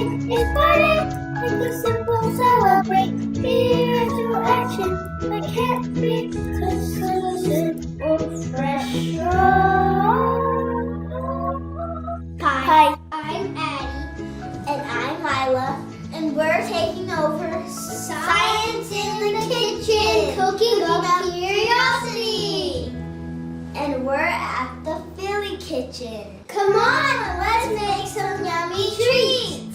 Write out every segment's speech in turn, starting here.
It's Friday, and the simple celebrate. Here's your action. I can't be so simple, fresh. Hi, I'm Addie, and I'm Lyla, and we're taking over Science in the Kitchen, cooking up curiosity. And we're at the Philly kitchen. Come on, let's make some yummy treats.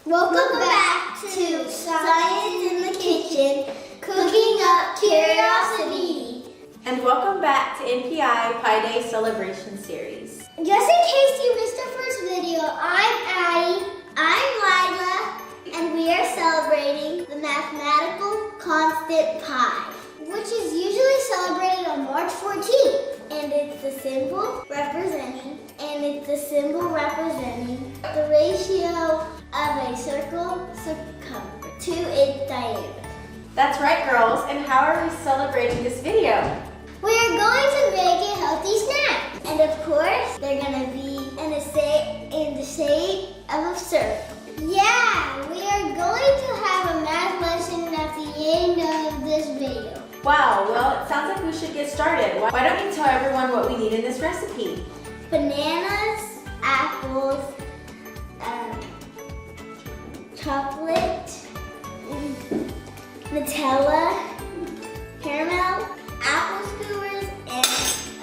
Welcome back to Science in the Kitchen, cooking up curiosity. And welcome back to NPI Pi Day Celebration Series. Just in case you missed the first video, I'm Addie, I'm Lyla, and we are celebrating the mathematical constant pi, which is usually celebrated on March 14th. And it's the symbol representing the ratio of a circle circumference to its diameter. That's right, girls. And how are we celebrating this video? We are going to make a healthy snack. And of course, they're going to be in the shape of a circle. Yeah, we are going to have a math lesson at the end of this video. Wow, well, it sounds like we should get started. Why don't we tell everyone what we need in this recipe? Bananas, apples, chocolate, Nutella, caramel, apple skewers, and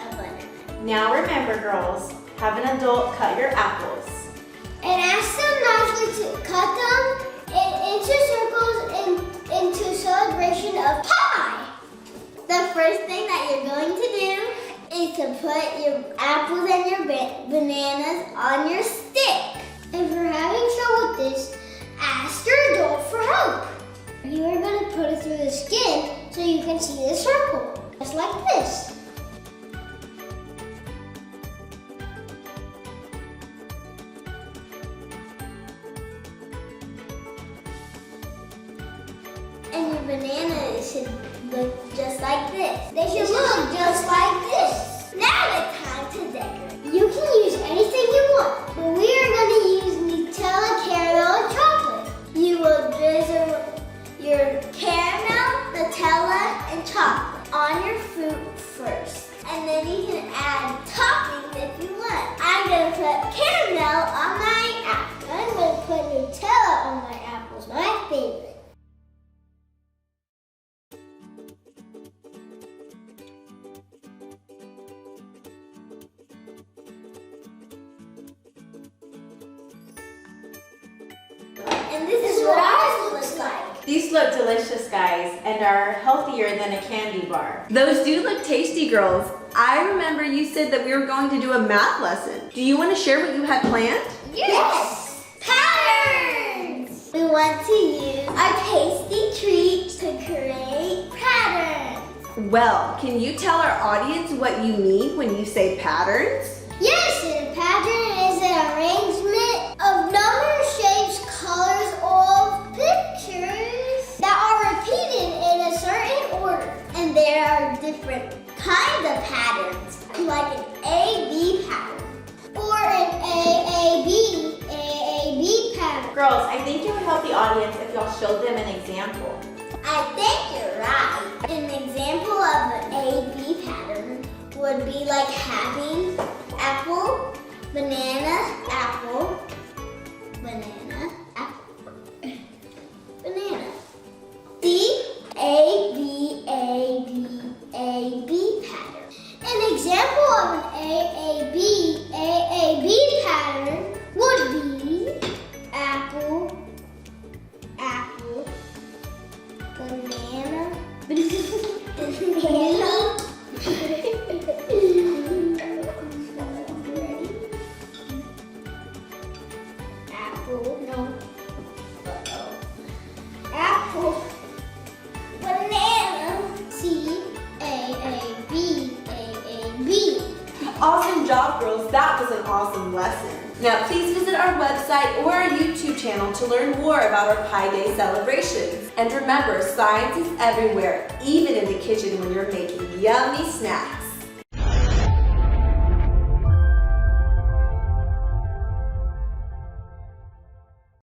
a butter. Now remember, girls, have an adult cut your apples. And ask them nicely to cut them into circles into celebration of pie. The first thing that you're going to do is to put your apples and your bananas on your stick. If you're having trouble with this, ask your adult for help. You are going to put it through the skin so you can see the circle, just like this. And your bananas should look just like this. They should look just like this. Now it's time to decorate. You can use anything you want, but we are going to use Nutella, caramel, and chocolate. You will drizzle your caramel, Nutella, and chocolate on your fruit first. And then you can add toppings if you want. I'm going to put caramel on my apple. I'm going to put Nutella on my apples, my favorite. And this is what ours looks like. These look delicious, guys, and are healthier than a candy bar. Those do look tasty, girls. I remember you said that we were going to do a math lesson. Do you want to share what you had planned? Yes! Patterns! We want to use our tasty treats to create patterns. Well, can you tell our audience what you mean when you say patterns? Yes, a pattern is an arrangement of numbers, shapes, colors, or pictures that are repeated in a certain order. And there are different kinds of patterns, like an A-B pattern, or an AAB pattern. Girls, I think it would help the audience if y'all showed them an example. I think you're right. An example of an A-B pattern would be like having apple, banana, apple, banana, apple, banana. C-A-B-A-B-A-B pattern. An example of an AAB pattern would be apple, apple, banana, banana. Apple, no. Apple, banana. C-A-A-B-A-A-B. Awesome job, girls. That was an awesome lesson. Now, please visit our website or our YouTube channel to learn more about our Pi Day celebrations. And remember, science is everywhere, even in the kitchen when you're making yummy snacks.